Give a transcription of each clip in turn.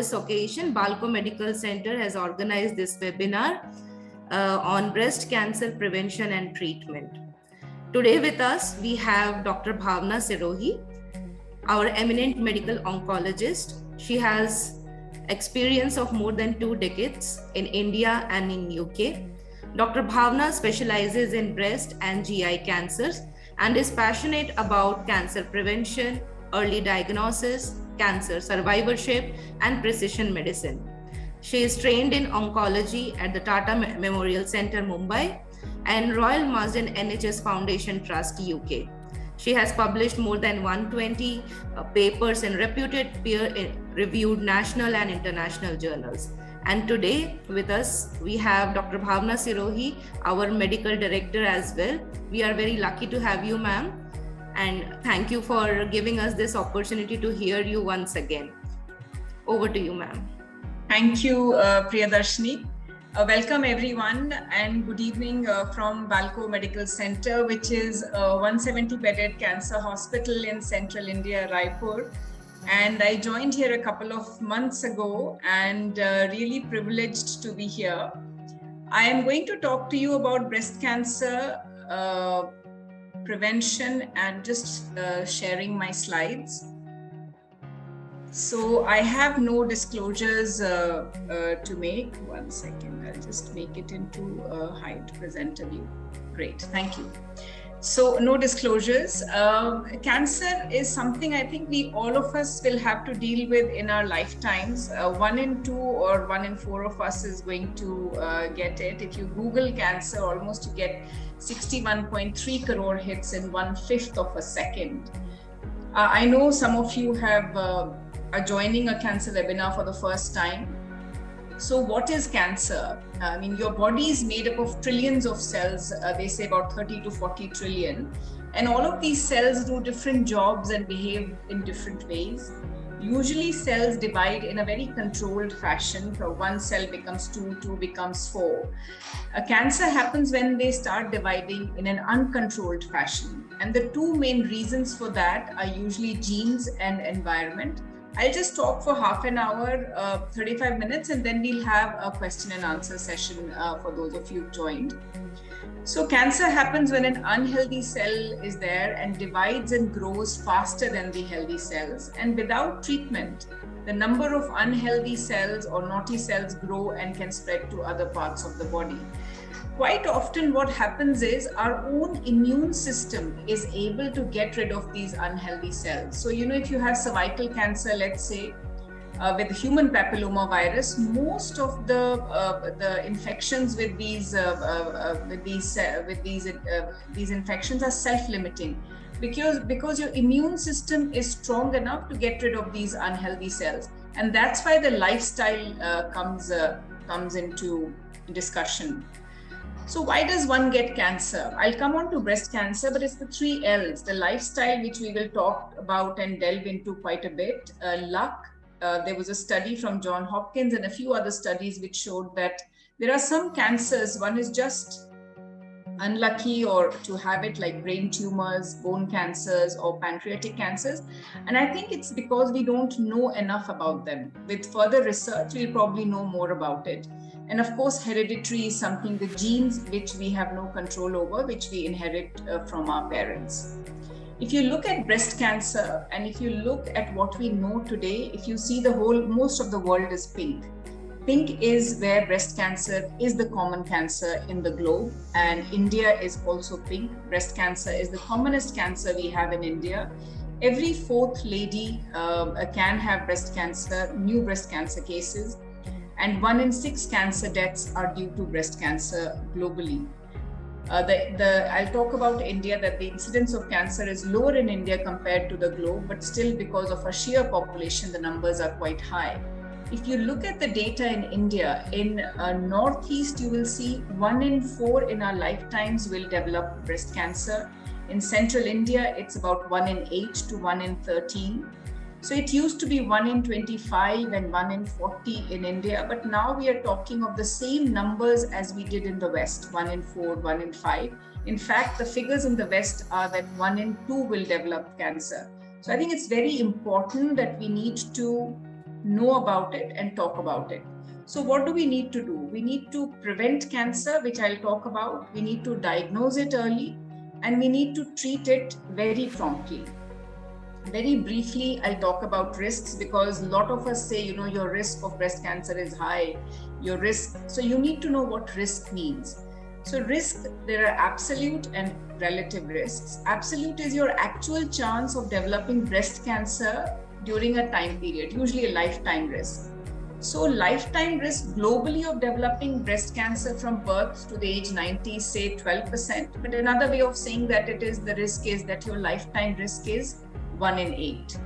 this occasion, Balco Medical Center has organized this webinar on breast cancer prevention and treatment. Today with us, we have Dr. Bhawna Sirohi, our eminent medical oncologist. She has experience of more than 2 decades in India and in UK. Dr. Bhawna specializes in breast and GI cancers and is passionate about cancer prevention, early diagnosis, cancer survivorship, and precision medicine. She is trained in oncology at the Tata Memorial Centre, Mumbai, and Royal Marsden NHS Foundation Trust, UK. She has published more than 120 papers in reputed peer-reviewed national and international journals. And today with us, we have Dr. Bhawna Sirohi, our medical director as well. We are very lucky to have you, ma'am. And thank you for giving us this opportunity to hear you once again. Over to you, ma'am. Thank you, Priyadarshini. Welcome everyone and good evening from Balco Medical Center, which is a 170-bedded cancer hospital in central India, Raipur. And I joined here a couple of months ago and really privileged to be here. I am going to talk to you about breast cancer prevention and just sharing my slides. So I have no disclosures to make. One second, I'll just make it into a height presenter view. Great, thank you. So no disclosures. Cancer is something I think all of us will have to deal with in our lifetimes. 1 in 2 or 1 in 4 of us is going to get it. If you Google cancer, almost you get 61.3 crore hits in 1/5 of a second. I know some of you are joining a cancer webinar for the first time. So what is cancer? I mean, your body is made up of trillions of cells. They say about 30 to 40 trillion. And all of these cells do different jobs and behave in different ways. Usually cells divide in a very controlled fashion. So 1 cell becomes 2, 2 becomes 4. Cancer happens when they start dividing in an uncontrolled fashion. And the 2 main reasons for that are usually genes and environment. I'll just talk for half an hour, 35 minutes, and then we'll have a question and answer session for those of you who joined. So cancer happens when an unhealthy cell is there and divides and grows faster than the healthy cells. And without treatment, the number of unhealthy cells or naughty cells grow and can spread to other parts of the body. Quite often what happens is our own immune system is able to get rid of these unhealthy cells. So, if you have cervical cancer, let's say, with human papilloma virus, most of the infections with these infections are self-limiting because your immune system is strong enough to get rid of these unhealthy cells, and that's why the lifestyle comes into discussion. So why does one get cancer? I'll come on to breast cancer, but it's the 3 L's, the lifestyle, which we will talk about and delve into quite a bit. Luck. There was a study from Johns Hopkins and a few other studies which showed that there are some cancers, one is just unlucky or to have it, like brain tumors, bone cancers, or pancreatic cancers. And I think it's because we don't know enough about them. With further research, we'll probably know more about it. And of course, hereditary is something, the genes which we have no control over, which we inherit from our parents. If you look at breast cancer, and if you look at what we know today, if you see most of the world is pink. Pink is where breast cancer is the common cancer in the globe, and India is also pink. Breast cancer is the commonest cancer we have in India. Every 4th lady can have breast cancer, new breast cancer cases, and 1 in 6 cancer deaths are due to breast cancer globally. I'll talk about India, that the incidence of cancer is lower in India compared to the globe, but still because of our sheer population, the numbers are quite high. If you look at the data in India, in Northeast, you will see 1 in 4 in our lifetimes will develop breast cancer. In central India, it's about 1 in 8 to 1 in 13. So it used to be 1 in 25 and 1 in 40 in India, but now we are talking of the same numbers as we did in the West, 1 in 4, 1 in 5. In fact, the figures in the West are that 1 in 2 will develop cancer. So I think it's very important that we need to know about it, and talk about it. So what do we need to do? We need to prevent cancer, which I'll talk about. We need to diagnose it early, and we need to treat it very promptly. Very briefly, I'll talk about risks, because a lot of us say, your risk of breast cancer is high, your risk. So you need to know what risk means. So risk, there are absolute and relative risks. Absolute is your actual chance of developing breast cancer during a time period, usually a lifetime risk. So lifetime risk globally of developing breast cancer from birth to the age 90 is say 12%. But another way of saying that the risk is that your lifetime risk is 1 in 8.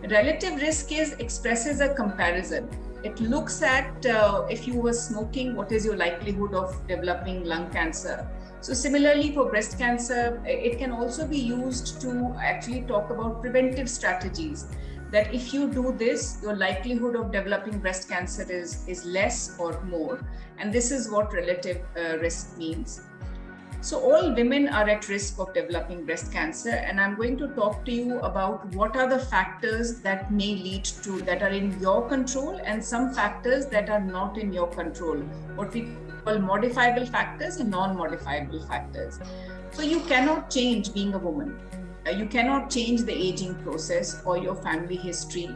Relative risk expresses a comparison. It looks at if you were smoking, what is your likelihood of developing lung cancer. So similarly for breast cancer, it can also be used to actually talk about preventive strategies, that if you do this, your likelihood of developing breast cancer is less or more. And this is what relative risk means. So all women are at risk of developing breast cancer, and I'm going to talk to you about what are the factors that may lead to, that are in your control, and some factors that are not in your control, what we call modifiable factors and non-modifiable factors. So you cannot change being a woman. You cannot change the aging process or your family history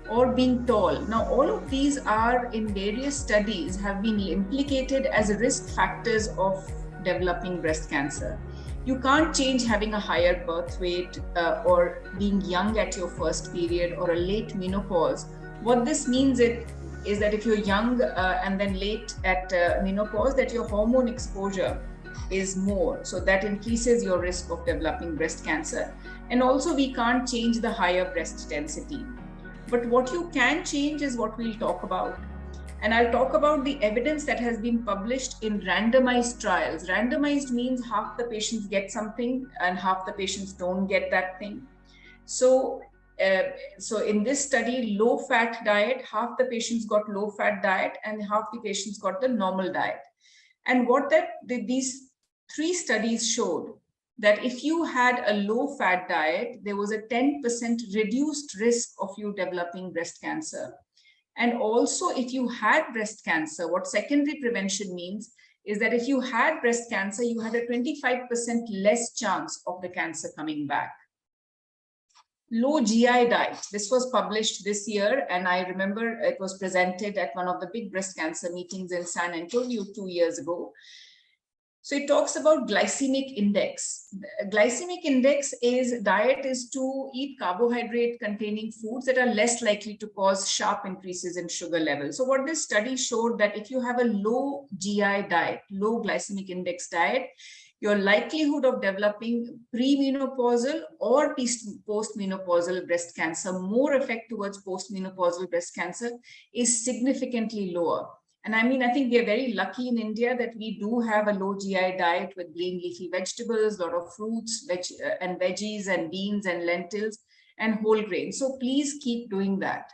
or being tall. Now, all of these are in various studies have been implicated as risk factors of developing breast cancer. You can't change having a higher birth weight or being young at your first period or a late menopause. What this means is that if you're young and then late at menopause, that your hormone exposure is more. So that increases your risk of developing breast cancer. And also we can't change the higher breast density. But what you can change is what we'll talk about. And I'll talk about the evidence that has been published in randomized trials. Randomized means half the patients get something and half the patients don't get that thing. So in this study, low-fat diet, half the patients got low-fat diet and half the patients got the normal diet. And what these 3 studies showed, that if you had a low-fat diet, there was a 10% reduced risk of you developing breast cancer. And also, if you had breast cancer, what secondary prevention means is that if you had breast cancer, you had a 25% less chance of the cancer coming back. Low GI diet. This was published this year, and I remember it was presented at one of the big breast cancer meetings in San Antonio 2 years ago. So it talks about glycemic index. Glycemic index diet is to eat carbohydrate containing foods that are less likely to cause sharp increases in sugar levels. So what this study showed, that if you have a low GI diet, low glycemic index diet, your likelihood of developing premenopausal or postmenopausal breast cancer, more effect towards postmenopausal breast cancer, is significantly lower. And I think we are very lucky in India that we do have a low GI diet with green leafy vegetables, a lot of fruits and veggies and beans and lentils and whole grains. So please keep doing that.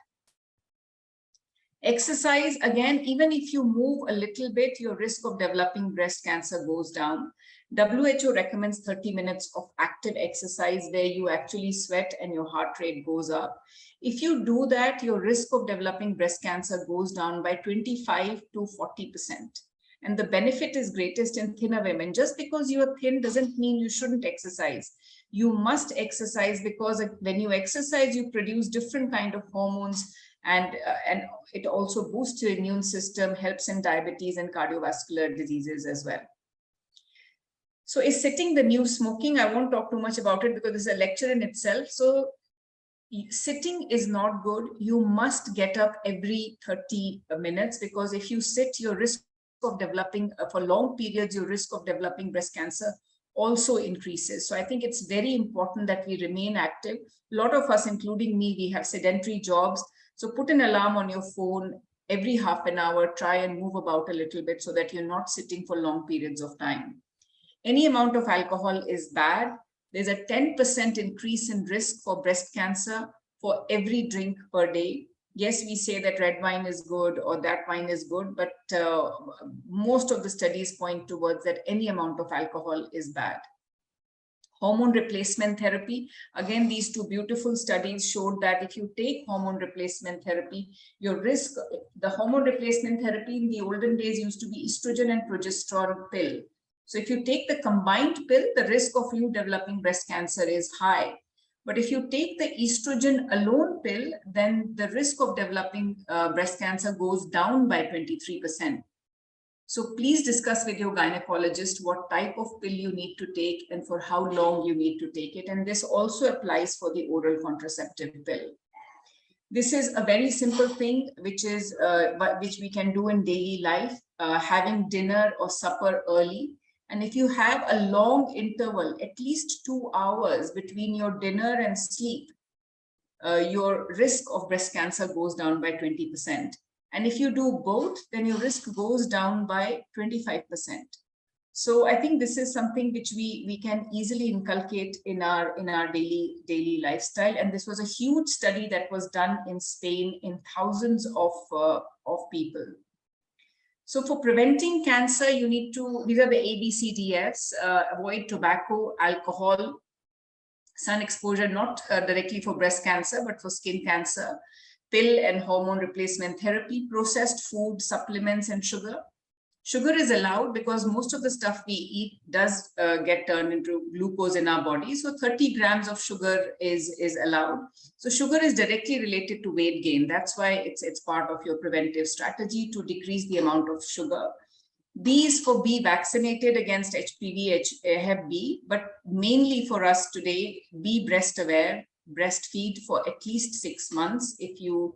Exercise, again, even if you move a little bit, your risk of developing breast cancer goes down. WHO recommends 30 minutes of active exercise where you actually sweat and your heart rate goes up. If you do that, your risk of developing breast cancer goes down by 25 to 40%. And the benefit is greatest in thinner women. Just because you are thin doesn't mean you shouldn't exercise. You must exercise, because when you exercise, you produce different kind of hormones, and it also boosts your immune system, helps in diabetes and cardiovascular diseases as well. So is sitting the new smoking? I won't talk too much about it because it's a lecture in itself. So sitting is not good. You must get up every 30 minutes, because if you sit, your risk of developing for long periods, your risk of developing breast cancer also increases. So I think it's very important that we remain active. A lot of us, including me, we have sedentary jobs. So put an alarm on your phone every half an hour, try and move about a little bit so that you're not sitting for long periods of time. Any amount of alcohol is bad. There's a 10% increase in risk for breast cancer for every drink per day. Yes, we say that red wine is good or that wine is good, but most of the studies point towards that any amount of alcohol is bad. Hormone replacement therapy. Again, these two beautiful studies showed that if you take hormone replacement therapy, your risk, the hormone replacement therapy in the olden days used to be estrogen and progesterone pill. So if you take the combined pill, the risk of you developing breast cancer is high. But if you take the estrogen alone pill, then the risk of developing breast cancer goes down by 23%. So please discuss with your gynecologist what type of pill you need to take and for how long you need to take it. And this also applies for the oral contraceptive pill. This is a very simple thing, which we can do in daily life, having dinner or supper early. And if you have a long interval, at least 2 hours between your dinner and sleep, your risk of breast cancer goes down by 20%. And if you do both, then your risk goes down by 25%. So I think this is something which we can easily inculcate in our daily lifestyle. And this was a huge study that was done in Spain in thousands of people. So for preventing cancer, you need to, these are the ABCDFs, avoid tobacco, alcohol, sun exposure, not directly for breast cancer, but for skin cancer, pill and hormone replacement therapy, processed food, supplements, and sugar. Sugar is allowed because most of the stuff we eat does get turned into glucose in our body. So 30 grams of sugar is allowed. So sugar is directly related to weight gain. That's why it's part of your preventive strategy to decrease the amount of sugar. B is for be vaccinated against HPV, Hep B, but mainly for us today, be breast aware, breastfeed for at least 6 months if you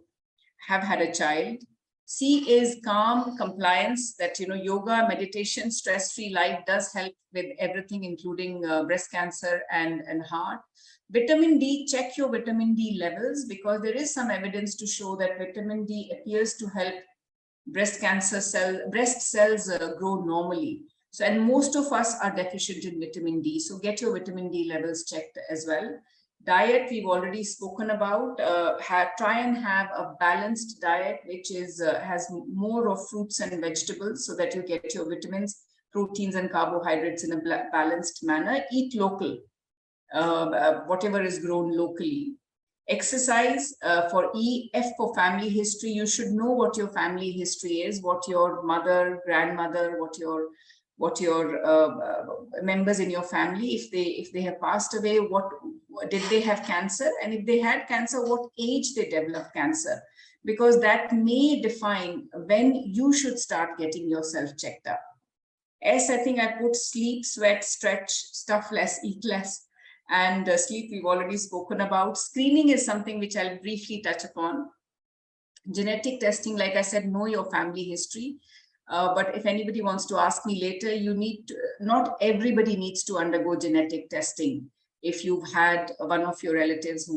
have had a child. C is calm compliance, that yoga, meditation, stress-free life does help with everything, including breast cancer and heart. Vitamin D, check your vitamin D levels, because there is some evidence to show that vitamin D appears to help breast cells grow normally. So, and most of us are deficient in vitamin D. So get your vitamin D levels checked as well. Diet, we've already spoken about. Try and have a balanced diet, which has more of fruits and vegetables, so that you get your vitamins, proteins, and carbohydrates in a balanced manner. Eat local, whatever is grown locally. Exercise. For E, F for family history. You should know what your family history is, what your mother, grandmother, what your members in your family, if they have passed away, what did they have cancer, and if they had cancer, what age they developed cancer, because that may define when you should start getting yourself checked up. S, I think I put sleep, sweat, stretch, stuff less, eat less. And sleep we've already spoken about. Screening is something which I'll briefly touch upon. Genetic testing, like I said, know your family history. But if anybody wants to ask me later, not everybody needs to undergo genetic testing. If you've had one of your relatives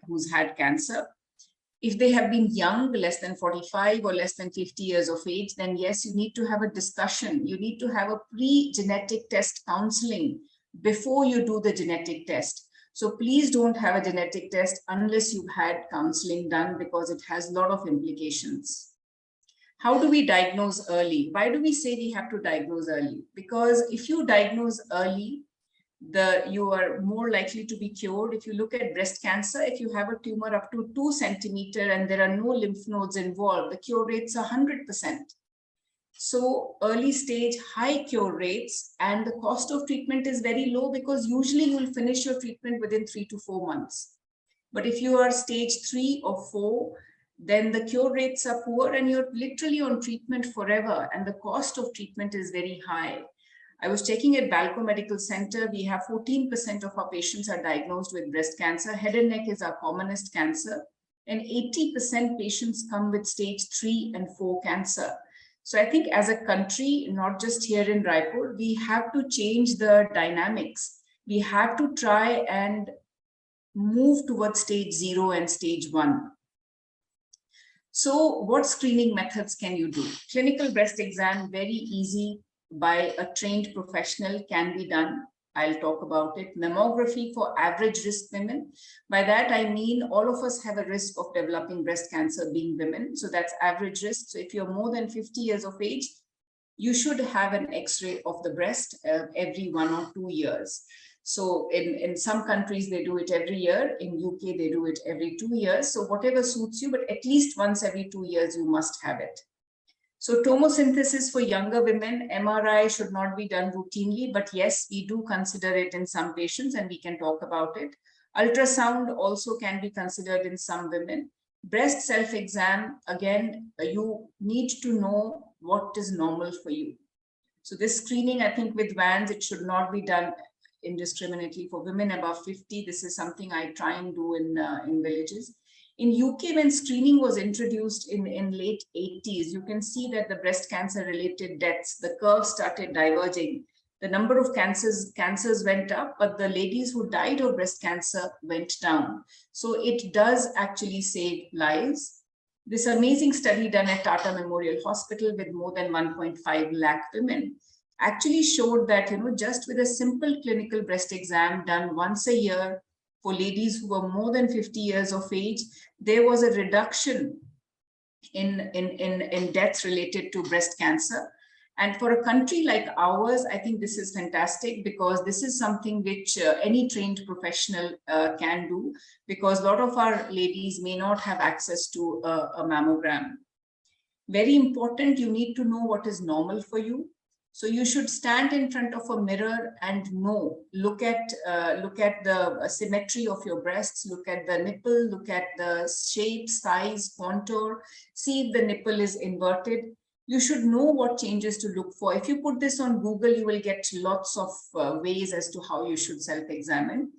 who's had cancer, if they have been young, less than 45 or less than 50 years of age, then yes, you need to have a discussion. You need to have a pre-genetic test counseling before you do the genetic test. So please don't have a genetic test unless you've had counseling done, because it has a lot of implications. How do we diagnose early? Why do we say we have to diagnose early? Because if you diagnose early, you are more likely to be cured. If you look at breast cancer, if you have a tumor up to 2 centimeters and there are no lymph nodes involved, the cure rates are 100%. So early stage, high cure rates, and the cost of treatment is very low, because usually you'll finish your treatment within 3 to 4 months. But if you are stage 3 or 4, then the cure rates are poor and you're literally on treatment forever, and the cost of treatment is very high. I was checking at Balco Medical Center. We have 14% of our patients are diagnosed with breast cancer. Head and neck is our commonest cancer, and 80% patients come with stage 3 and 4 cancer. So I think as a country, not just here in Raipur, we have to change the dynamics. We have to try and move towards stage 0 and stage 1. So what screening methods can you do? Clinical breast exam, very easy, by a trained professional, can be done. I'll talk about it. Mammography for average risk women. By that, I mean all of us have a risk of developing breast cancer being women. So that's average risk. So if you're more than 50 years of age, you should have an X-ray of the breast every 1 or 2 years. So in some countries, they do it every year. In UK, they do it every 2 years. So whatever suits you, but at least once every 2 years, you must have it. So tomosynthesis for younger women, MRI should not be done routinely, but yes, we do consider it in some patients and we can talk about it. Ultrasound also can be considered in some women. Breast self-exam, again, you need to know what is normal for you. So this screening, I think with VANS, it should not be done indiscriminately for women above 50. This is something I try and do in villages. In UK, when screening was introduced in late 80s, you can see that the breast cancer related deaths, the curve started diverging. The number of cancers went up, but the ladies who died of breast cancer went down. So it does actually save lives. This amazing study done at Tata Memorial Hospital with more than 1.5 lakh women actually showed that, just with a simple clinical breast exam done once a year for ladies who were more than 50 years of age, there was a reduction in deaths related to breast cancer. And for a country like ours, I think this is fantastic because this is something which any trained professional can do, because a lot of our ladies may not have access to a mammogram. Very important, you need to know what is normal for you. So you should stand in front of a mirror and look at the symmetry of your breasts, look at the nipple, look at the shape, size, contour, see if the nipple is inverted. You should know what changes to look for. If you put this on Google, you will get lots of ways as to how you should self-examine.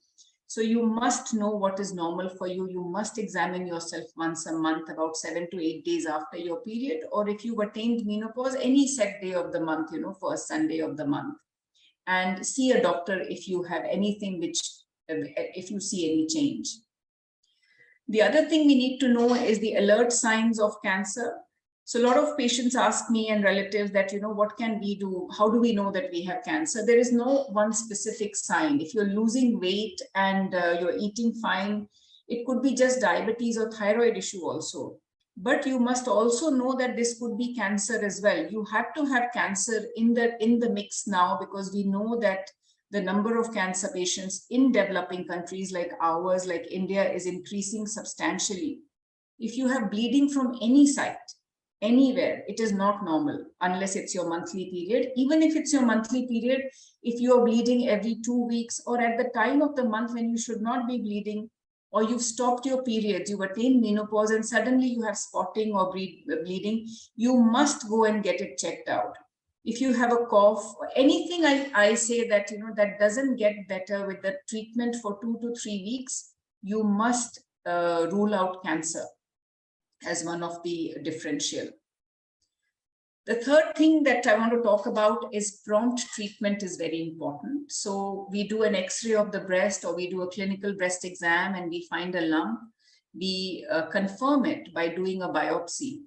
So you must know what is normal for you. You must examine yourself once a month, about 7 to 8 days after your period, or if you've attained menopause, any set day of the month, first Sunday of the month. And see a doctor if you have anything if you see any change. The other thing we need to know is the alert signs of cancer. So a lot of patients ask me and relatives that, what can we do? How do we know that we have cancer? There is no one specific sign. If you're losing weight and you're eating fine, it could be just diabetes or thyroid issue also. But you must also know that this could be cancer as well. You have to have cancer in the mix now, because we know that the number of cancer patients in developing countries like ours, like India, is increasing substantially. If you have bleeding from any site, anywhere, it is not normal unless it's your monthly period. Even if it's your monthly period, if you are bleeding every 2 weeks or at the time of the month when you should not be bleeding, or you've stopped your periods, you've attained menopause and suddenly you have spotting or bleeding, you must go and get it checked out. If you have a cough or anything, I say that, that doesn't get better with the treatment for 2 to 3 weeks, you must rule out cancer as one of the differential. The third thing that I want to talk about is prompt treatment is very important. So we do an X-ray of the breast, or we do a clinical breast exam and we find a lump. We confirm it by doing a biopsy.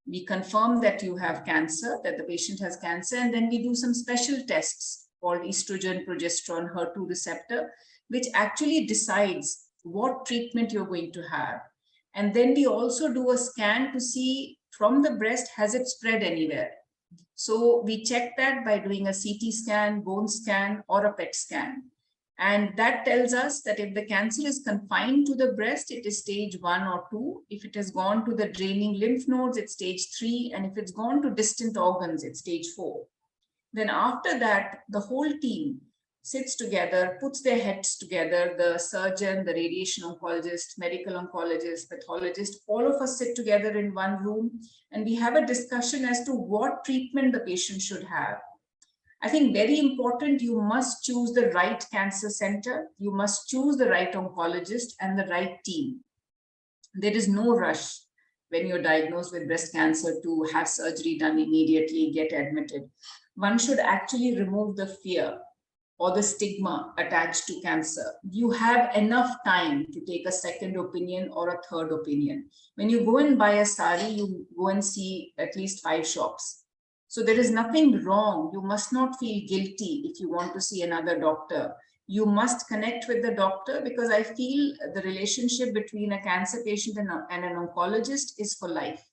We confirm that you have cancer, that the patient has cancer, and then we do some special tests called estrogen, progesterone, HER2 receptor, which actually decides what treatment you're going to have. And then we also do a scan to see from the breast, has it spread anywhere? So we check that by doing a CT scan, bone scan, or a PET scan. And that tells us that if the cancer is confined to the breast, it is stage 1 or 2. If it has gone to the draining lymph nodes, it's stage 3. And if it's gone to distant organs, it's stage 4. Then after that, the whole team sits together, puts their heads together, the surgeon, the radiation oncologist, medical oncologist, pathologist, all of us sit together in one room and we have a discussion as to what treatment the patient should have. I think very important, you must choose the right cancer center, you must choose the right oncologist and the right team. There is no rush when you're diagnosed with breast cancer to have surgery done immediately, get admitted. One should actually remove the fear or the stigma attached to cancer. You have enough time to take a second opinion or a third opinion. When you go and buy a sari, you go and see at least 5 shops. So there is nothing wrong. You must not feel guilty if you want to see another doctor. You must connect with the doctor, because I feel the relationship between a cancer patient and an oncologist is for life.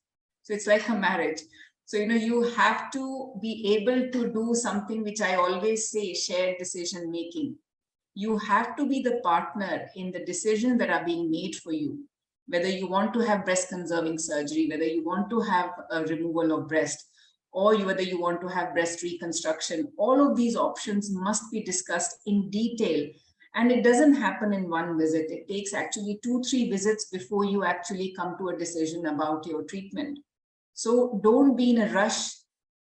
So it's like a marriage. So, you have to be able to do something which I always say, shared decision making. you have to be the partner in the decisions that are being made for you. Whether you want to have breast conserving surgery, whether you want to have a removal of breast, or whether you want to have breast reconstruction, all of these options must be discussed in detail. And it doesn't happen in one visit. It takes actually 2-3 visits before you actually come to a decision about your treatment. So don't be in a rush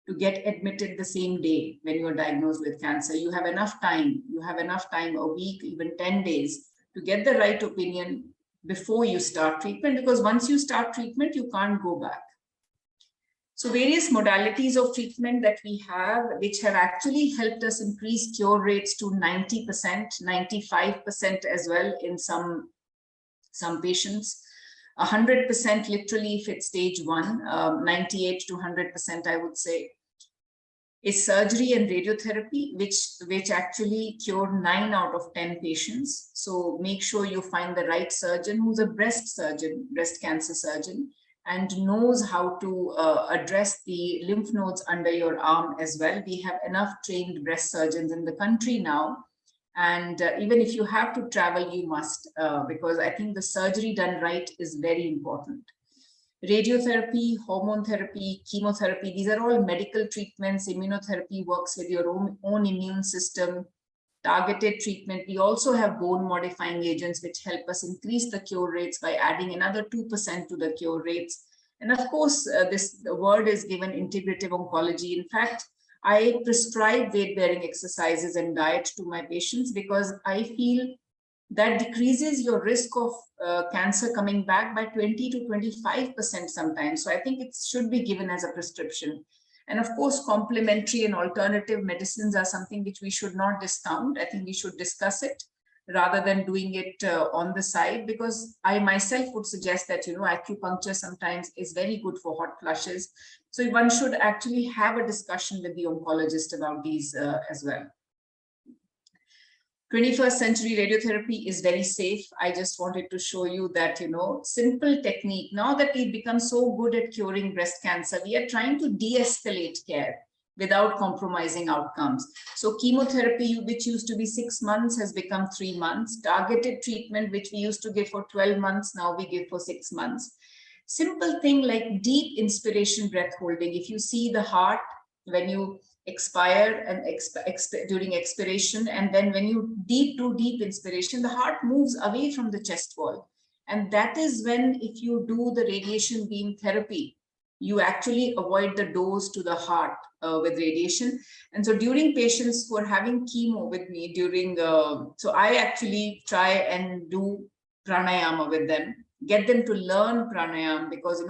to get admitted the same day when you're diagnosed with cancer. You have enough time. You have enough time, a week, even 10 days, to get the right opinion before you start treatment, because once you start treatment, you can't go back. So various modalities of treatment that we have, which have actually helped us increase cure rates to 90%, 95% as well in some patients. 100% literally if it's stage 1, 98 to 100% I would say, is surgery and radiotherapy, which actually cured 9 out of 10 patients. So make sure you find the right surgeon who's a breast surgeon, breast cancer surgeon, and knows how to address the lymph nodes under your arm as well. We have enough trained breast surgeons in the country now. And even if you have to travel, you must, because I think the surgery done right is very important. Radiotherapy, hormone therapy, chemotherapy, these are all medical treatments. Immunotherapy works with your own immune system. Targeted treatment. We also have bone modifying agents which help us increase the cure rates by adding another 2% to the cure rates. And of course, this word is given integrative oncology. In fact, I prescribe weight-bearing exercises and diet to my patients because I feel that decreases your risk of cancer coming back by 20 to 25% sometimes. So I think it should be given as a prescription. And of course, complementary and alternative medicines are something which we should not discount. I think we should discuss it rather than doing it on the side, because I myself would suggest that, acupuncture sometimes is very good for hot flushes. So one should actually have a discussion with the oncologist about these as well. 21st century radiotherapy is very safe. I just wanted to show you that, simple technique. Now that we've become so good at curing breast cancer, we are trying to de-escalate care without compromising outcomes. So chemotherapy, which used to be 6 months, has become 3 months. Targeted treatment, which we used to give for 12 months, now we give for 6 months. Simple thing like deep inspiration, breath holding. If you see the heart, when you expire and during expiration, and then when you do deep inspiration, the heart moves away from the chest wall. And that is when, if you do the radiation beam therapy, you actually avoid the dose to the heart with radiation. And so during patients who are having chemo with me so I actually try and do pranayama with them, get them to learn pranayama, because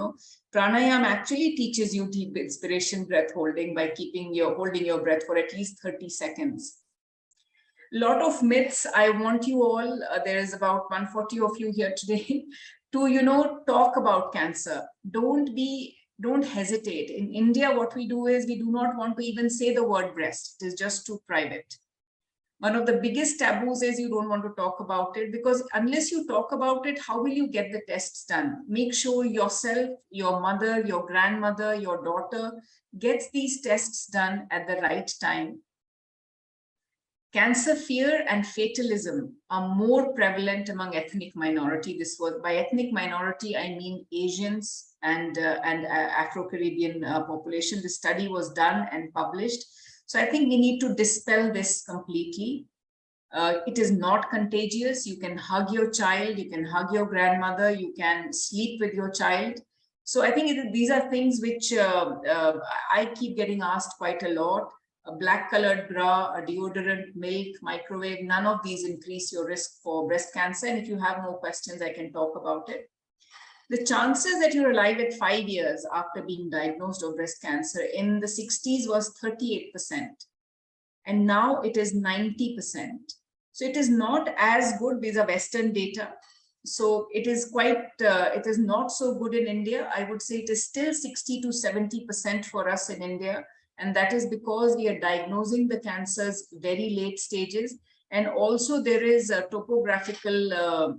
pranayama actually teaches you deep inspiration, breath holding, by holding your breath for at least 30 seconds. Lot of myths. I want you all, there is about 140 of you here today, to talk about cancer. Don't hesitate. In India, what we do is we do not want to even say the word breast. It is just too private. One of the biggest taboos is you don't want to talk about it, because unless you talk about it, how will you get the tests done? Make sure yourself, your mother, your grandmother, your daughter gets these tests done at the right time. Cancer fear and fatalism are more prevalent among ethnic minority. By ethnic minority, I mean Asians and Afro-Caribbean population. The study was done and published. So I think we need to dispel this completely. It is not contagious. You can hug your child, you can hug your grandmother, you can sleep with your child. So I think these are things which I keep getting asked quite a lot. A black colored bra, a deodorant, milk, microwave, none of these increase your risk for breast cancer. And if you have more questions, I can talk about it. The chances that you're alive at 5 years after being diagnosed of breast cancer in the 60s was 38%. And now it is 90%. So it is not as good. These are Western data. So it is it is not so good in India. I would say it is still 60 to 70% for us in India. And that is because we are diagnosing the cancers very late stages. And also there is a topographical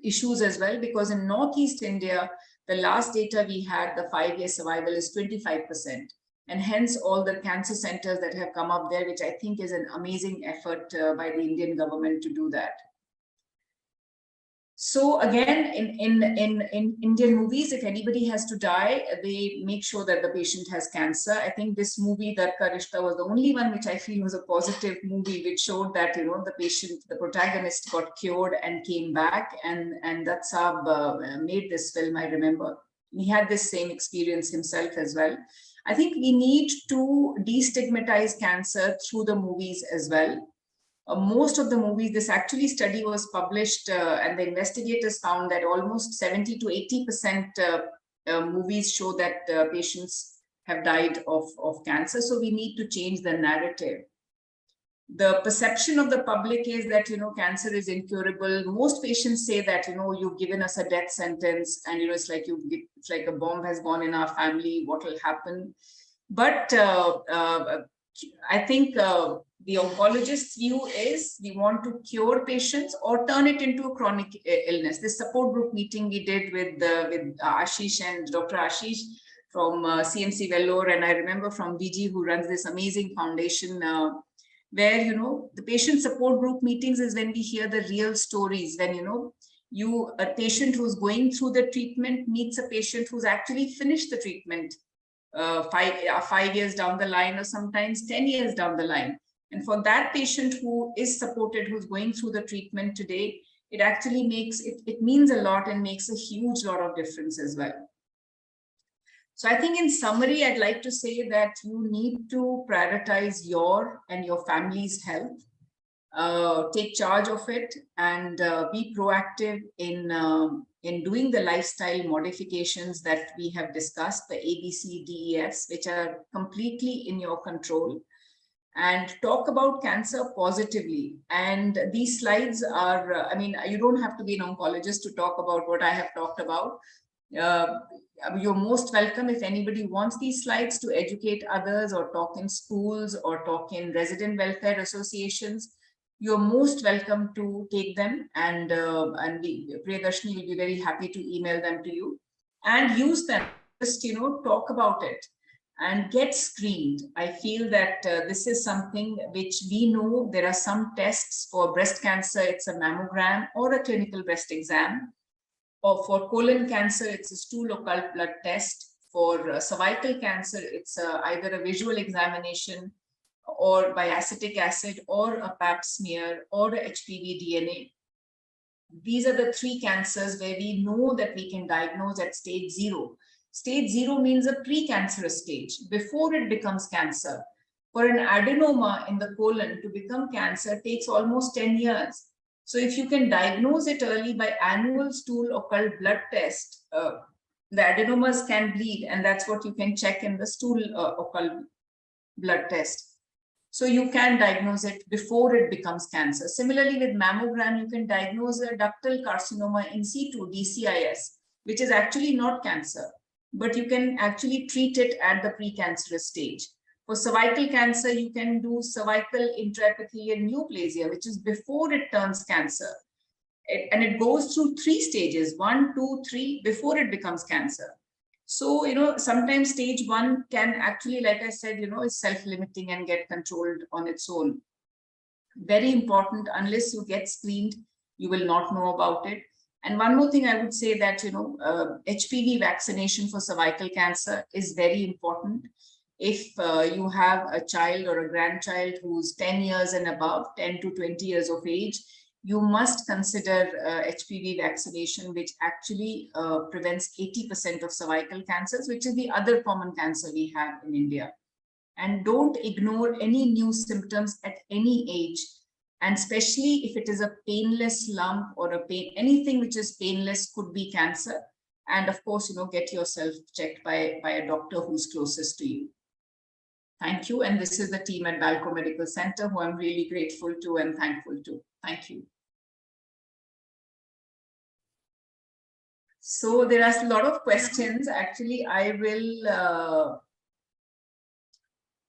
issues as well, because in Northeast India, the last data we had, the 5-year survival is 25%. And hence all the cancer centers that have come up there, which I think is an amazing effort by the Indian government to do that. So again, in Indian movies, if anybody has to die, they make sure that the patient has cancer. I think this movie, Dar Ka Rishta, was the only one which I feel was a positive movie, which showed that, you know, the patient, the protagonist got cured and came back. And Dutt Saab made this film, I remember. He had this same experience himself as well. I think we need to destigmatize cancer through the movies as well. Most of the movies, this actually study was published and the investigators found that almost 70 to 80% movies show that patients have died of cancer. So we need to change the narrative. The perception of the public is that, you know, cancer is incurable. Most patients say that, you know, you've given us a death sentence and, you know, it's like a bomb has gone in our family, what will happen? But I think the oncologist's view is we want to cure patients or turn it into a chronic illness. This support group meeting we did with Ashish and Dr. Ashish from CMC Vellore, and I remember from VG, who runs this amazing foundation where, you know, the patient support group meetings is when we hear the real stories, when, you know, a patient who's going through the treatment meets a patient who's actually finished the treatment 5 years down the line, or sometimes 10 years down the line. And for that patient who is supported, who's going through the treatment today, it actually makes it means a lot and makes a huge lot of difference as well. So I think in summary, I'd like to say that you need to prioritize your and your family's health, take charge of it, and be proactive in doing the lifestyle modifications that we have discussed, the ABCDEFs, which are completely in your control, and talk about cancer positively. And these slides are, I mean, you don't have to be an oncologist to talk about what I have talked about. You're most welcome if anybody wants these slides to educate others or talk in schools or talk in resident welfare associations. You're most welcome to take them, and Priyadarshini will be very happy to email them to you and use them. Just, you know, talk about it and get screened. I feel that this is something which we know. There are some tests for breast cancer. It's a mammogram or a clinical breast exam. Or for colon cancer, it's a stool occult blood test. For cervical cancer, it's either a visual examination or by acetic acid or a pap smear or a HPV DNA. These are the three cancers where we know that we can diagnose at stage 0. Stage 0 means a precancerous stage, before it becomes cancer. For an adenoma in the colon to become cancer takes almost 10 years. So if you can diagnose it early by annual stool occult blood test, the adenomas can bleed, and that's what you can check in the stool occult blood test. So you can diagnose it before it becomes cancer. Similarly, with mammogram, you can diagnose a ductal carcinoma in situ, DCIS, which is actually not cancer, but you can actually treat it at the precancerous stage. For cervical cancer, you can do cervical intraepithelial neoplasia, which is before it turns cancer. And it goes through 3 stages, 1, 2, 3, before it becomes cancer. So, you know, sometimes stage 1 can actually, like I said, you know, is self-limiting and get controlled on its own. Very important, unless you get screened, you will not know about it. And one more thing I would say that, you know, HPV vaccination for cervical cancer is very important. If you have a child or a grandchild who's 10 years and above, 10 to 20 years of age, you must consider HPV vaccination, which actually prevents 80% of cervical cancers, which is the other common cancer we have in India. And don't ignore any new symptoms at any age. And especially if it is a painless lump or a pain, anything which is painless could be cancer. And of course, you know, get yourself checked by a doctor who's closest to you. Thank you. And this is the team at Balco Medical Center, who I'm really grateful to and thankful to. Thank you. So there are a lot of questions. Actually, I will,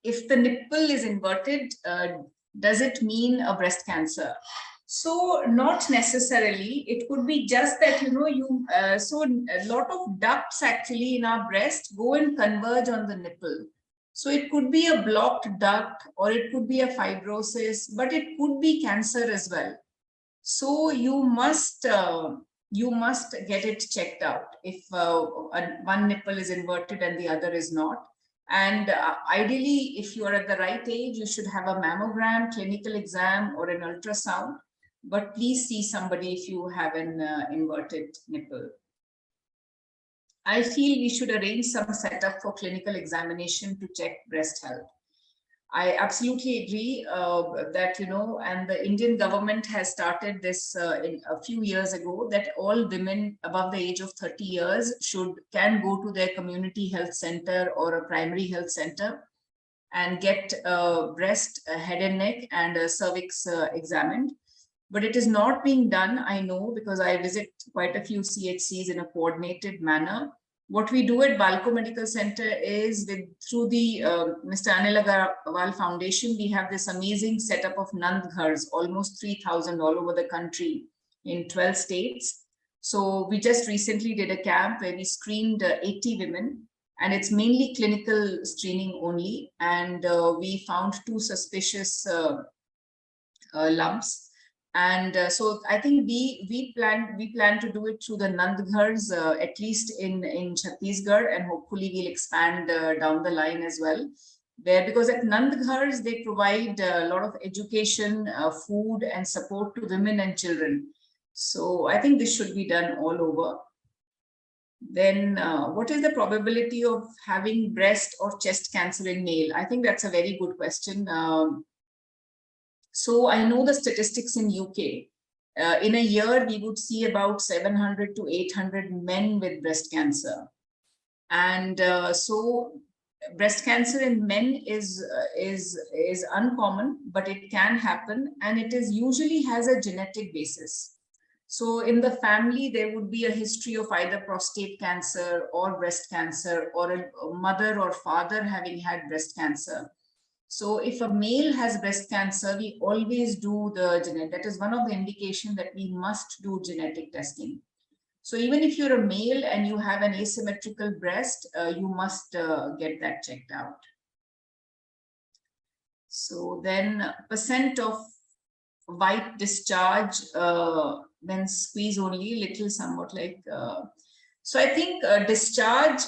if the nipple is inverted, does it mean a breast cancer? So not necessarily. It could be just that, you know, so a lot of ducts actually in our breast go and converge on the nipple. So it could be a blocked duct, or it could be a fibrosis, but it could be cancer as well. So you must get it checked out if one nipple is inverted and the other is not. And ideally, if you are at the right age, you should have a mammogram, clinical exam, or an ultrasound. But please see somebody if you have an inverted nipple. I feel we should arrange some setup for clinical examination to check breast health. I absolutely agree that, and the Indian government has started this in a few years ago, that all women above the age of 30 years can go to their community health center or a primary health center and get breast, head and neck, and cervix examined. But it is not being done, I know, because I visit quite a few CHCs in a coordinated manner. What we do at Balco Medical Center is through the Mr. Anil Agarwal Foundation, we have this amazing setup of Nand Ghars, almost 3,000 all over the country in 12 states. So we just recently did a camp where we screened 80 women, and it's mainly clinical screening only. And we found 2 suspicious lumps. And so I think we plan to do it through the Nand Ghars, at least in Chhattisgarh, and hopefully we'll expand down the line as well. Because at Nand Ghars, they provide a lot of education, food, and support to women and children. So I think this should be done all over. Then what is the probability of having breast or chest cancer in male? I think that's a very good question. So I know the statistics in UK. In a year, we would see about 700 to 800 men with breast cancer. And so breast cancer in men is uncommon, but it can happen, and it is usually has a genetic basis. So in the family, there would be a history of either prostate cancer or breast cancer, or a mother or father having had breast cancer. So if a male has breast cancer, we always do the genetic. That is one of the indications that we must do genetic testing. So even if you're a male and you have an asymmetrical breast, you must get that checked out. So then percent of white discharge, then squeeze only, little somewhat like. So I think discharge,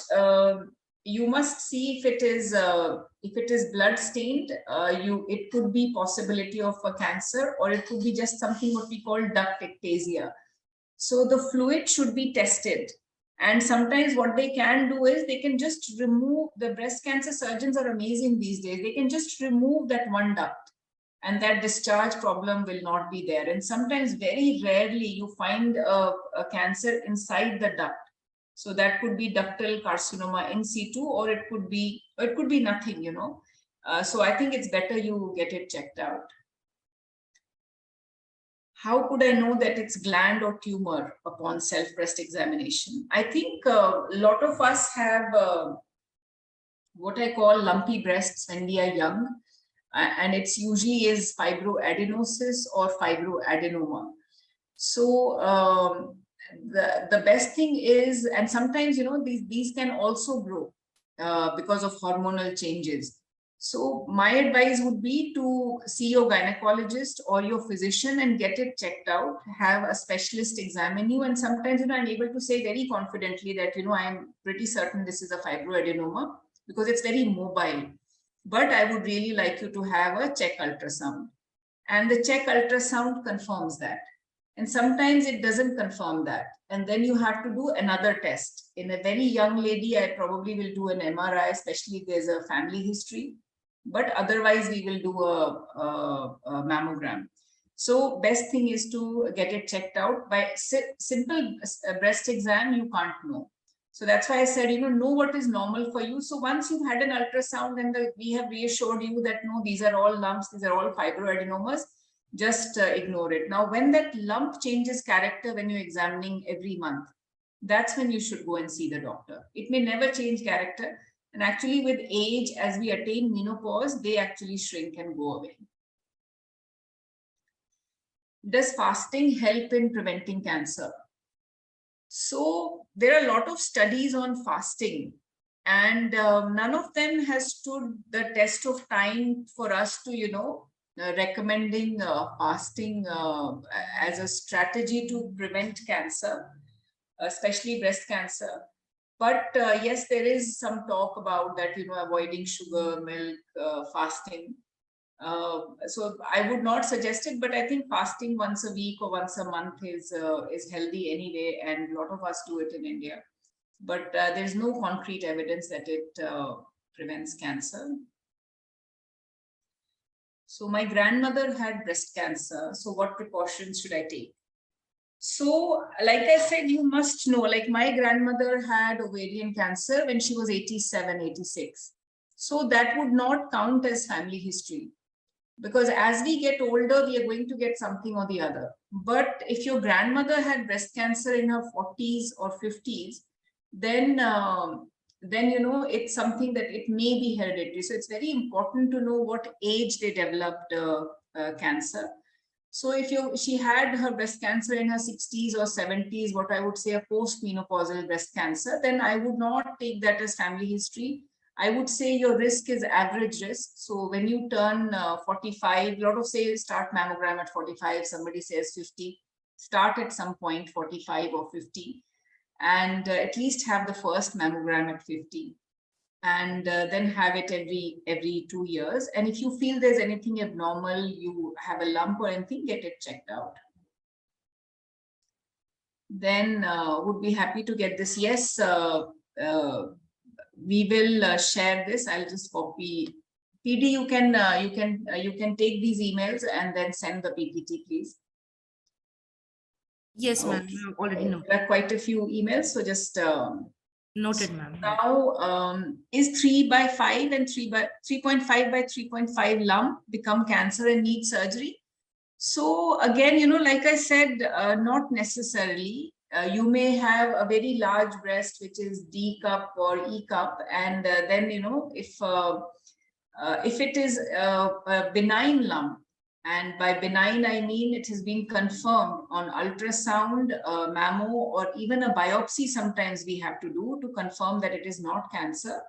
you must see if it is blood stained. It could be possibility of a cancer, or it could be just something what we call duct ectasia. So the fluid should be tested, and sometimes what they can do is they can just remove. The breast cancer surgeons are amazing these days. They can just remove that one duct, and that discharge problem will not be there. And sometimes, very rarely, you find a cancer inside the duct. So that could be ductal carcinoma in situ, or it could be nothing, So I think it's better you get it checked out. How could I know that it's gland or tumor upon self-breast examination? I think a lot of us have what I call lumpy breasts when we are young, and it's usually is fibroadenosis or fibroadenoma. So the best thing is, and sometimes these can also grow because of hormonal changes. So my advice would be to see your gynecologist or your physician and get it checked out. Have a specialist examine you, and sometimes I'm able to say very confidently that I am pretty certain this is a fibroadenoma, because it's very mobile. But I would really like you to have a check ultrasound, and the check ultrasound confirms that. And sometimes it doesn't confirm that. And then you have to do another test. In a very young lady, I probably will do an MRI, especially if there's a family history. But otherwise, we will do a mammogram. So best thing is to get it checked out. By simple breast exam, you can't know. So that's why I said, know what is normal for you. So once you've had an ultrasound and we have reassured you that, no, these are all lumps, these are all fibroadenomas, just ignore it. Now, when that lump changes character, when you're examining every month, that's when you should go and see the doctor. It may never change character. And actually with age, as we attain menopause, they actually shrink and go away. Does fasting help in preventing cancer? So there are a lot of studies on fasting, And none of them has stood the test of time for us to, recommending fasting as a strategy to prevent cancer, especially breast cancer. But yes, there is some talk about that, avoiding sugar, milk, fasting. So I would not suggest it, but I think fasting once a week or once a month is healthy anyway, and a lot of us do it in India. But there's no concrete evidence that it prevents cancer. So my grandmother had breast cancer. So what precautions should I take? So, like I said, you must know, like my grandmother had ovarian cancer when she was 87, 86. So that would not count as family history, because as we get older, we are going to get something or the other. But if your grandmother had breast cancer in her 40s or 50s, then it's something that it may be hereditary. So it's very important to know what age they developed cancer. So if she had her breast cancer in her 60s or 70s, what I would say a post-menopausal breast cancer, then I would not take that as family history. I would say your risk is average risk. So when you turn 45, a lot of say start mammogram at 45, somebody says 50, start at some point 45 or 50, and at least have the first mammogram at 50. And then have it every 2 years. And if you feel there's anything abnormal, you have a lump or anything, get it checked out. Then would be happy to get this. Yes, we will share this. I'll just copy. PD, you can take these emails and then send the PPT, please. Yes, ma'am. I've already noted. There are quite a few emails, so just noted, ma'am. Now, is 3 by 5 and 3.5 by 3.5 lump become cancer and need surgery? So again, like I said, not necessarily. You may have a very large breast, which is D cup or E cup, and then if it is a benign lump, and by benign, I mean it has been confirmed on ultrasound, mammo, or even a biopsy sometimes we have to do to confirm that it is not cancer.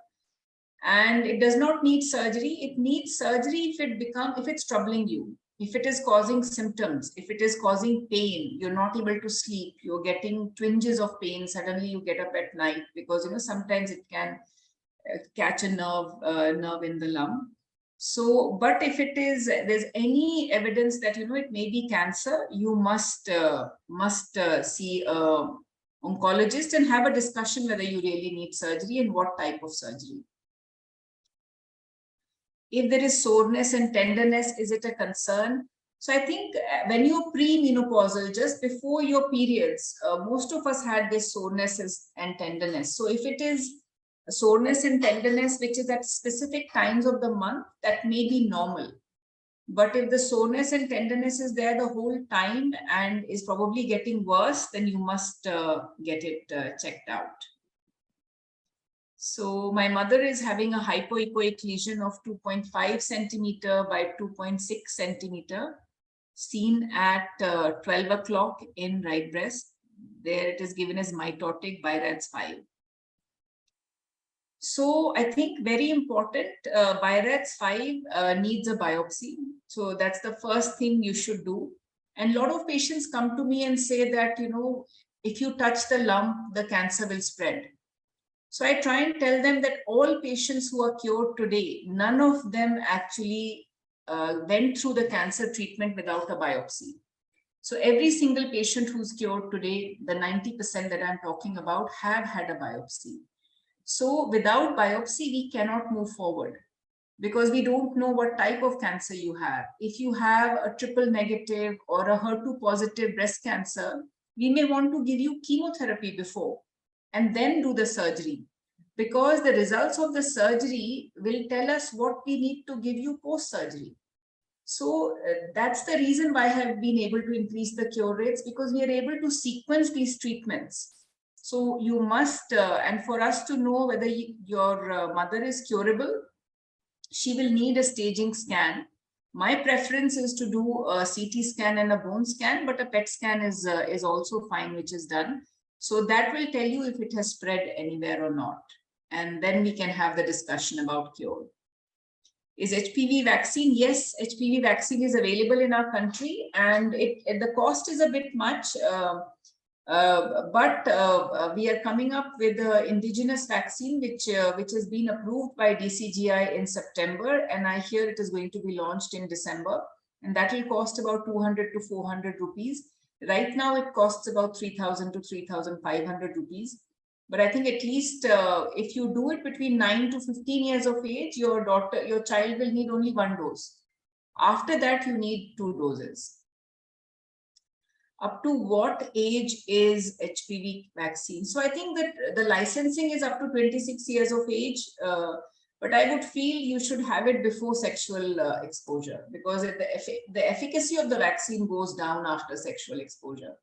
And it does not need surgery. It needs surgery if it's troubling you, if it is causing symptoms, if it is causing pain, you're not able to sleep, you're getting twinges of pain, suddenly you get up at night, because sometimes it can catch a nerve in the lung. So, but if there's any evidence that, it may be cancer, you must see a oncologist and have a discussion whether you really need surgery and what type of surgery. If there is soreness and tenderness, is it a concern? So I think when you're pre-menopausal, just before your periods, most of us had this soreness and tenderness. So if it is soreness and tenderness, which is at specific times of the month, that may be normal. But if the soreness and tenderness is there the whole time and is probably getting worse, then you must get it checked out. So my mother is having a hypoechoic lesion of 2.5 centimeter by 2.6 centimeter, seen at 12 o'clock in right breast. There it is given as mitotic BI-RADS 5. So I think very important, BI-RADS 5 needs a biopsy. So that's the first thing you should do. And a lot of patients come to me and say that, if you touch the lump, the cancer will spread. So I try and tell them that all patients who are cured today, none of them actually went through the cancer treatment without a biopsy. So every single patient who's cured today, the 90% that I'm talking about, have had a biopsy. So without biopsy, we cannot move forward because we don't know what type of cancer you have. If you have a triple negative or a HER2 positive breast cancer, we may want to give you chemotherapy before and then do the surgery, because the results of the surgery will tell us what we need to give you post-surgery. So that's the reason why I have been able to increase the cure rates, because we are able to sequence these treatments. So you must, and for us to know whether your mother is curable, she will need a staging scan. My preference is to do a CT scan and a bone scan, but a PET scan is also fine, which is done. So that will tell you if it has spread anywhere or not. and then we can have the discussion about cure. Is HPV vaccine? Yes, HPV vaccine is available in our country, and the cost is a bit much. But we are coming up with the indigenous vaccine, which has been approved by DCGI in September, and I hear it is going to be launched in December, and that will cost about 200 to 400 rupees. Right now, it costs about 3,000 to 3,500 rupees. But I think at least if you do it between 9 to 15 years of age, your child will need only 1 dose. After that, you need 2 doses. Up to what age is HPV vaccine? So I think that the licensing is up to 26 years of age, but I would feel you should have it before sexual exposure, because the efficacy of the vaccine goes down after sexual exposure.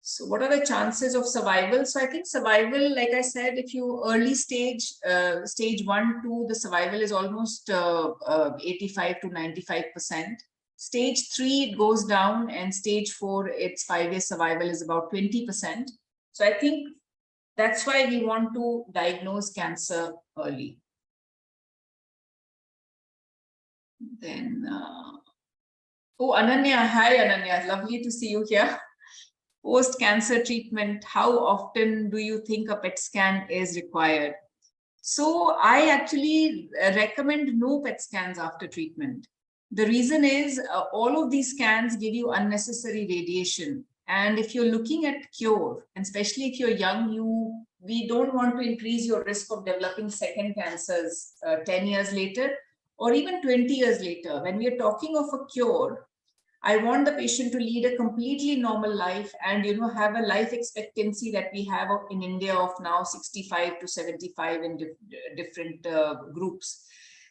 So what are the chances of survival? So I think survival, like I said, if you early stage, stage 1, 2, the survival is almost 85 to 95%. Stage 3, it goes down, and stage 4, its 5-year survival is about 20%. So I think that's why we want to diagnose cancer early. Then, oh, Ananya, hi Ananya, lovely to see you here. Post-cancer treatment, how often do you think a PET scan is required? So I actually recommend no PET scans after treatment. The reason is all of these scans give you unnecessary radiation. And if you're looking at cure, and especially if you're young, we don't want to increase your risk of developing second cancers 10 years later, or even 20 years later. When we are talking of a cure, I want the patient to lead a completely normal life and, have a life expectancy that we have in India of now 65 to 75 in different groups.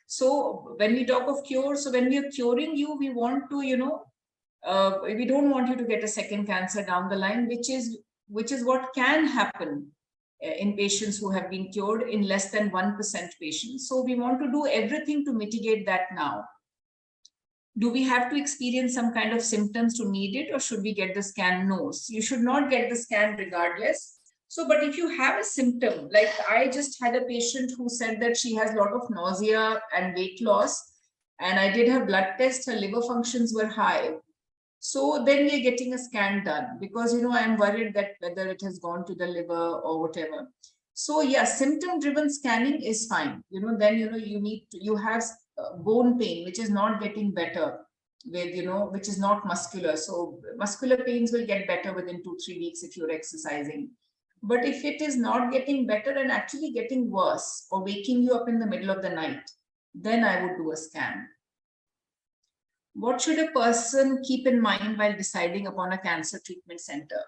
So when we talk of cure, so when we are curing you, we want to, we don't want you to get a second cancer down the line, which is what can happen in patients who have been cured in less than 1% patients. So we want to do everything to mitigate that now. Do we have to experience some kind of symptoms to need it, or should we get the scan? No, you should not get the scan regardless. So, but if you have a symptom, like I just had a patient who said that she has a lot of nausea and weight loss, and I did her blood test, her liver functions were high. So then we're getting a scan done, because, I'm worried that whether it has gone to the liver or whatever. So yeah, symptom-driven scanning is fine. Then, you have bone pain, which is not getting better with, which is not muscular. So muscular pains will get better within 2-3 weeks if you're exercising. But if it is not getting better and actually getting worse, or waking you up in the middle of the night, then I would do a scan. What should a person keep in mind while deciding upon a cancer treatment center?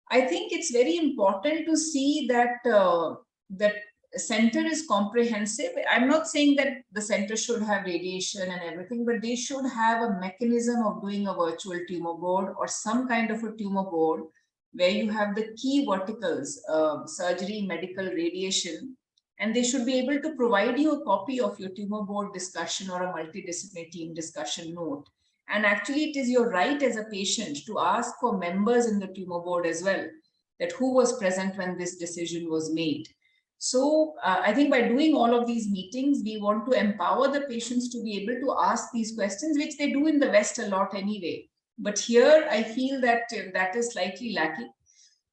I think it's very important to see that that center is comprehensive. I'm not saying that the center should have radiation and everything, but they should have a mechanism of doing a virtual tumor board or some kind of a tumor board where you have the key verticals, surgery, medical, radiation, and they should be able to provide you a copy of your tumor board discussion or a multidisciplinary team discussion note. And actually, it is your right as a patient to ask for members in the tumor board as well, that who was present when this decision was made. So I think by doing all of these meetings, we want to empower the patients to be able to ask these questions, which they do in the West a lot anyway. But here, I feel that that is slightly lacking.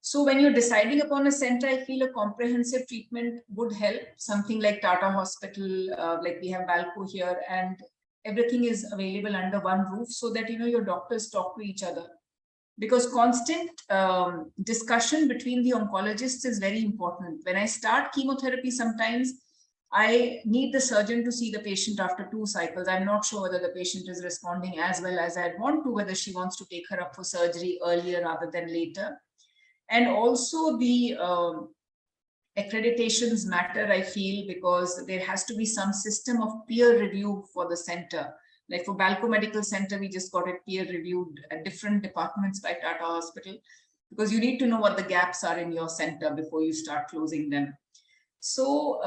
So when you're deciding upon a center, I feel a comprehensive treatment would help. Something like Tata Hospital, like we have Balco here, and everything is available under one roof, so that your doctors talk to each other. Because constant discussion between the oncologists is very important. When I start chemotherapy, sometimes I need the surgeon to see the patient after 2 cycles. I'm not sure whether the patient is responding as well as I'd want to, whether she wants to take her up for surgery earlier rather than later. And also the accreditations matter, I feel, because there has to be some system of peer review for the center. Like for Balco Medical Center, we just got it peer reviewed at different departments by Tata Hospital, because you need to know what the gaps are in your center before you start closing them. So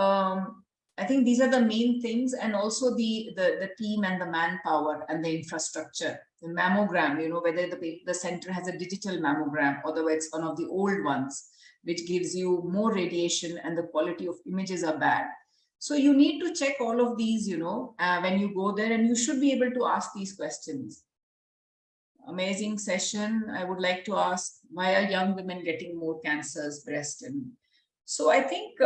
I think these are the main things, and also the team and the manpower and the infrastructure. The mammogram, whether the center has a digital mammogram or whether it's one of the old ones, which gives you more radiation and the quality of images are bad. So you need to check all of these, when you go there, and you should be able to ask these questions. Amazing session. I would like to ask, why are young women getting more cancers, breast and so I think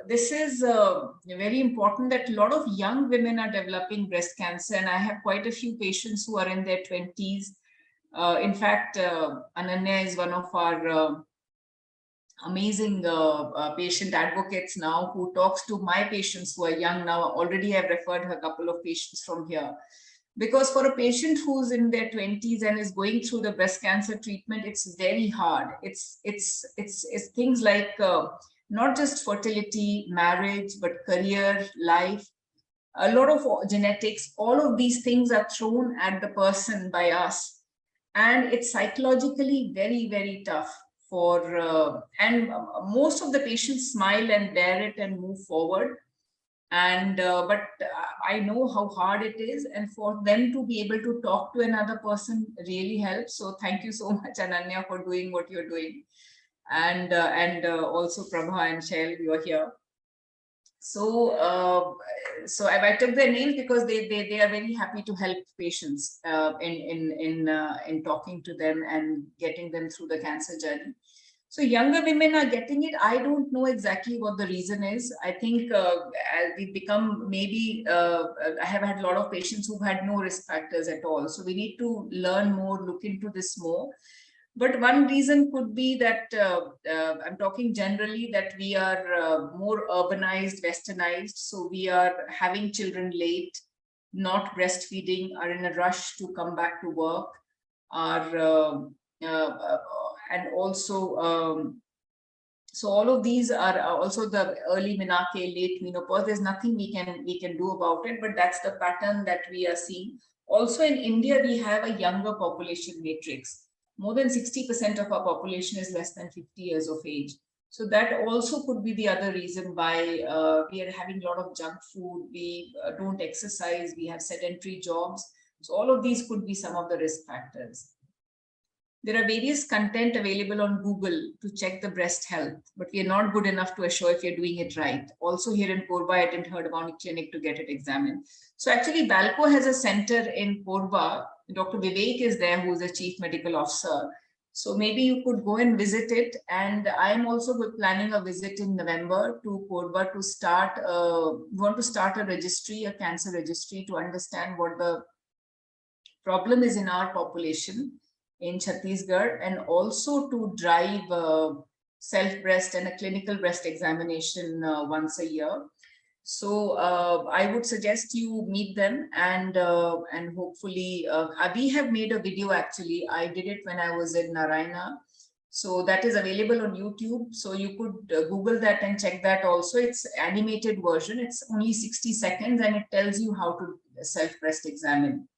this is very important that a lot of young women are developing breast cancer, and I have quite a few patients who are in their 20s. In fact, Ananya is one of our amazing patient advocates now, who talks to my patients who are young now. Already I've referred her a couple of patients from here. Because for a patient who's in their 20s and is going through the breast cancer treatment, it's very hard. It's things like not just fertility, marriage, but career, life, a lot of genetics. All of these things are thrown at the person by us, and it's psychologically very, very tough for and most of the patients smile and bear it and move forward. And but I know how hard it is, and for them to be able to talk to another person really helps. So thank you so much, Ananya, for doing what you're doing, and also Prabha and Shell, you are here. So so I took their names because they are very happy to help patients in talking to them and getting them through the cancer journey. So younger women are getting it. I don't know exactly what the reason is. I think as we become, maybe I have had a lot of patients who've had no risk factors at all. So we need to learn more, look into this more. But one reason could be that I'm talking generally, that we are more urbanized, westernized. So we are having children late, not breastfeeding, are in a rush to come back to work, are and also so all of these are also the early menarche, late menopause. There's nothing we can do about it, but that's the pattern that we are seeing. Also in India, we have a younger population matrix. More than 60% of our population is less than 50 years of age. So that also could be the other reason why we are having a lot of junk food. We don't exercise, we have sedentary jobs. So all of these could be some of the risk factors. There are various content available on Google to check the breast health, but we are not good enough to assure if you're doing it right. Also here in Korba, I didn't heard about a clinic to get it examined. So actually Balco has a center in Korba. Dr. Vivek is there, who is the chief medical officer. So maybe you could go and visit it. And I'm also planning a visit in November to Korba to start, want to start a registry, a cancer registry, to understand what the problem is in our population in Chhattisgarh, and also to drive self-breast and a clinical breast examination once a year. So I would suggest you meet them, and hopefully we have made a video. Actually, I did it when I was in Narayana. So that is available on YouTube. So you could Google that and check that also. It's animated version. It's only 60 seconds and it tells you how to self-breast examine.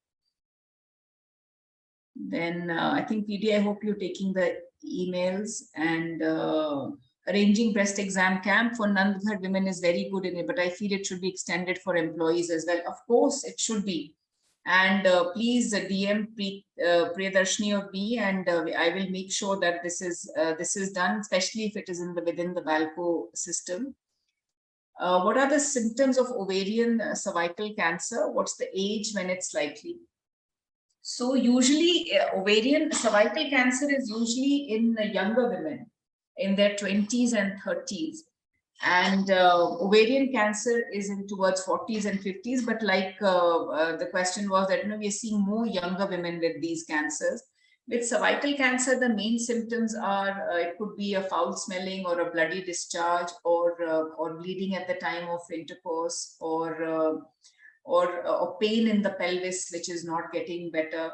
Then I think PD, I hope you're taking the emails, and arranging breast exam camp for Nandghar women is very good in it, but I feel it should be extended for employees as well. Of course, it should be. And please DM Priyadarshini of me, and I will make sure that this is done, especially if it is within the Balco system. What are the symptoms of ovarian cervical cancer? What's the age when it's likely? So usually ovarian cervical cancer is usually in younger women in their 20s and 30s. And ovarian cancer is in towards 40s and 50s. But like the question was that, we are seeing more younger women with these cancers. With cervical cancer, the main symptoms are it could be a foul smelling or a bloody discharge, or bleeding at the time of intercourse, or pain in the pelvis, which is not getting better.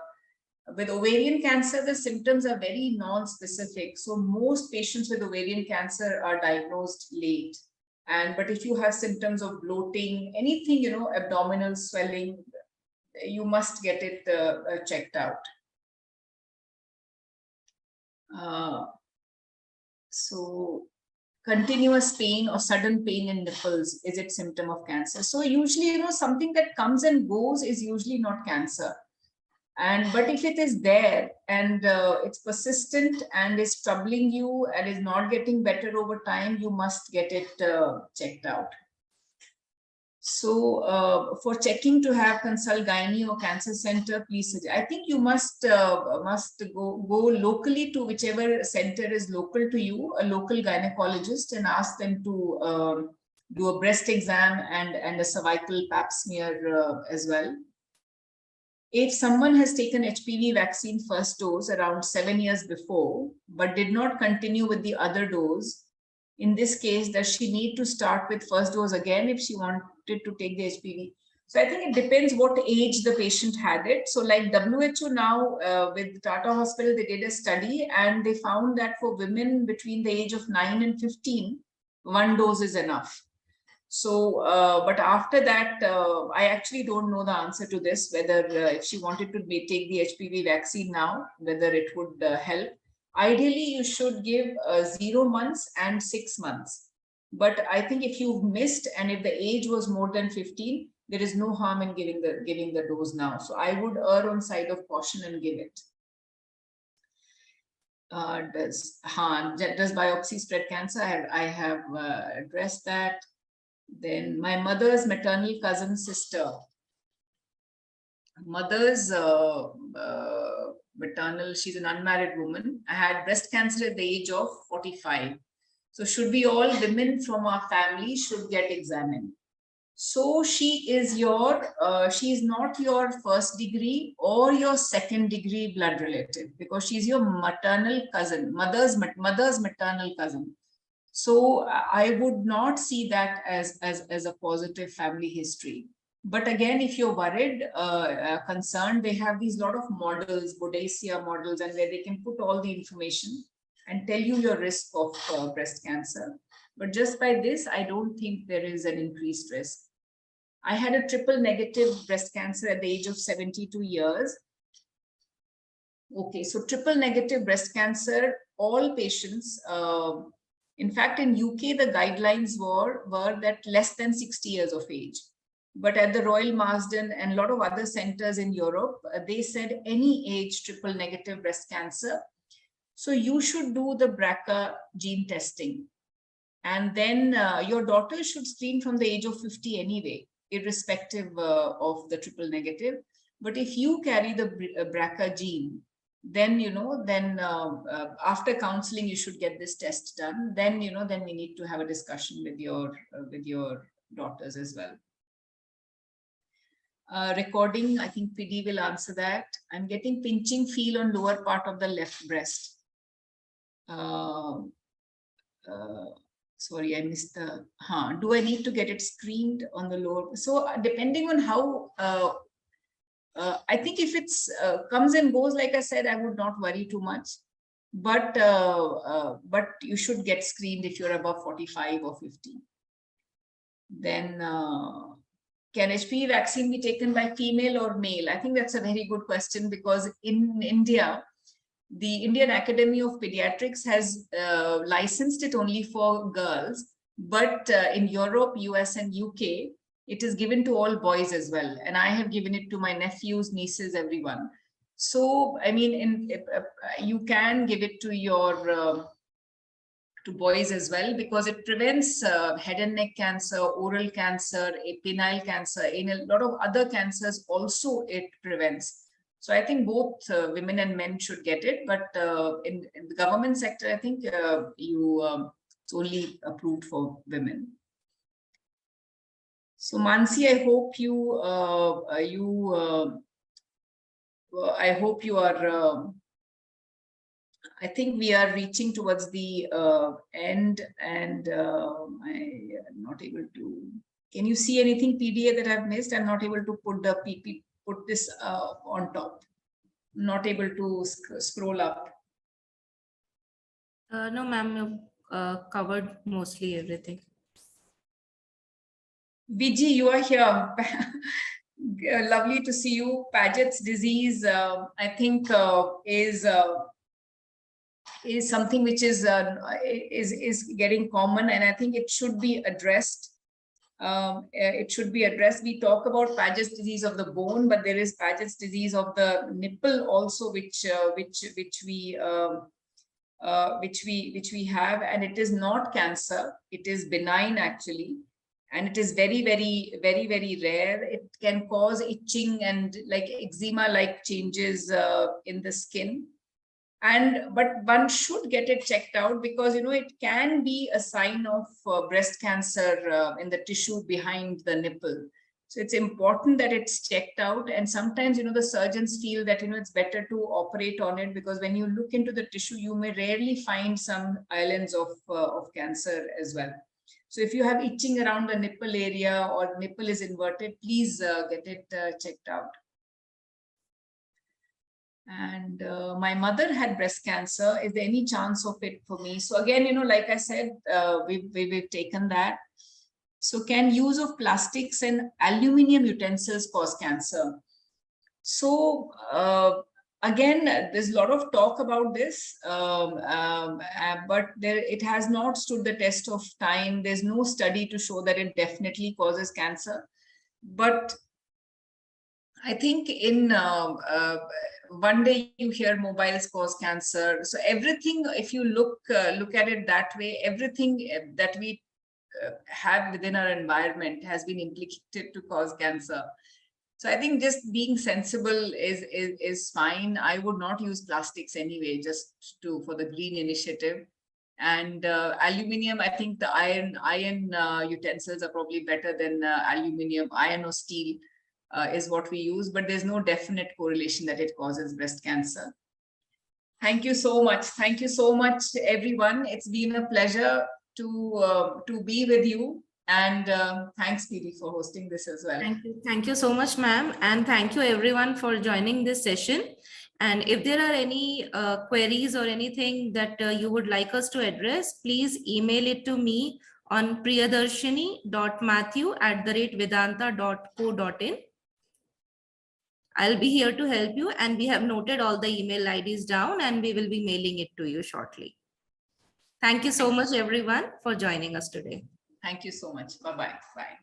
With ovarian cancer, the symptoms are very non-specific. So most patients with ovarian cancer are diagnosed late. But if you have symptoms of bloating, anything, abdominal swelling, you must get it checked out. So continuous pain or sudden pain in nipples, is it symptom of cancer? So usually, something that comes and goes is usually not cancer. But if it is there and it's persistent and is troubling you and is not getting better over time, you must get it checked out. So for checking to have consult gynae or cancer center, please, I think you must go locally to whichever center is local to you, a local gynecologist, and ask them to do a breast exam and a cervical pap smear as well. If someone has taken HPV vaccine first dose around 7 years before, but did not continue with the other dose, in this case, does she need to start with first dose again if she wanted to take the HPV? So I think it depends what age the patient had it. So like WHO now with Tata Hospital, they did a study and they found that for women between the age of 9 and 15, 1 dose is enough. So, but after that, I actually don't know the answer to this, whether if she wanted to take the HPV vaccine now, whether it would help. Ideally, you should give 0 months and 6 months. But I think if you've missed and if the age was more than 15, there is no harm in giving the dose now. So I would err on side of caution and give it. Does biopsy spread cancer? I have addressed that. Then my mother's maternal cousin sister. Mother's maternal, she's an unmarried woman. I had breast cancer at the age of 45. So should we all women from our family should get examined? So she is she is not your first degree or your second degree blood relative, because she's your maternal cousin, mother's maternal cousin. So I would not see that as a positive family history. But again, if you're worried, concerned, they have these lot of models, Bodesia models, and where they can put all the information and tell you your risk of breast cancer. But just by this, I don't think there is an increased risk. I had a triple negative breast cancer at the age of 72 years. Okay, so triple negative breast cancer, all patients, in fact, in UK, the guidelines were that less than 60 years of age. But at the Royal Marsden and a lot of other centers in Europe, they said any age triple negative breast cancer. So you should do the BRCA gene testing. And then your daughter should screen from the age of 50 anyway, irrespective of the triple negative. But if you carry the BRCA gene, then after counseling you should get this test done. Then then we need to have a discussion with your daughters as well. Recording, I think PD will answer that. I'm getting pinching feel on lower part of the left breast. Sorry, I missed the do I need to get it screened on the lower? So depending on how I think if it's comes and goes, like I said, I would not worry too much. But you should get screened if you're above 45 or 50. Then can HPV vaccine be taken by female or male? I think that's a very good question, because in India, the Indian Academy of Pediatrics has licensed it only for girls. But in Europe, US and UK, it is given to all boys as well. And I have given it to my nephews, nieces, everyone. So, I mean, you can give it to your to boys as well, because it prevents head and neck cancer, oral cancer, penile cancer, in a lot of other cancers also it prevents. So I think both women and men should get it. But in the government sector, I think it's only approved for women. So Mansi, I hope you are. I think we are reaching towards the end, and I am not able to. Can you see anything PDA that I've missed? I'm not able to put this on top. Not able to scroll up. No, ma'am, you covered mostly everything. Viji, you are here. Lovely to see you. Paget's disease, I think, is is something which is getting common, and I think it should be addressed. It should be addressed. We talk about Paget's disease of the bone, but there is Paget's disease of the nipple also, which we have, and it is not cancer. It is benign actually, and it is very, very, very, very rare. It can cause itching and like eczema-like changes in the skin. But one should get it checked out, because it can be a sign of breast cancer in the tissue behind the nipple. So it's important that it's checked out. And sometimes the surgeons feel that it's better to operate on it, because when you look into the tissue, you may rarely find some islands of cancer as well. So if you have itching around the nipple area or nipple is inverted, please get it checked out. And my mother had breast cancer. Is there any chance of it for me? So again, like I said, we've taken that. So can use of plastics and aluminium utensils cause cancer? So again, there's a lot of talk about this, but it has not stood the test of time. There's no study to show that it definitely causes cancer. But I think in one day you hear mobiles cause cancer. So everything, if you look at it that way, everything that we have within our environment has been implicated to cause cancer. So I think just being sensible is fine. I would not use plastics anyway, just for the green initiative. And aluminium, I think the iron utensils are probably better than aluminium. Iron or steel is what we use, but there's no definite correlation that it causes breast cancer. Thank you so much. Thank you so much, everyone. It's been a pleasure to be with you. And thanks, Piri, for hosting this as well. Thank you so much, ma'am. And thank you everyone for joining this session. And if there are any queries or anything that you would like us to address, please email it to me on priyadarshini.mathew@vedanta.co.in. I'll be here to help you, and we have noted all the email IDs down, and we will be mailing it to you shortly. Thank you so much, everyone, for joining us today. Thank you so much. Bye-bye. Bye.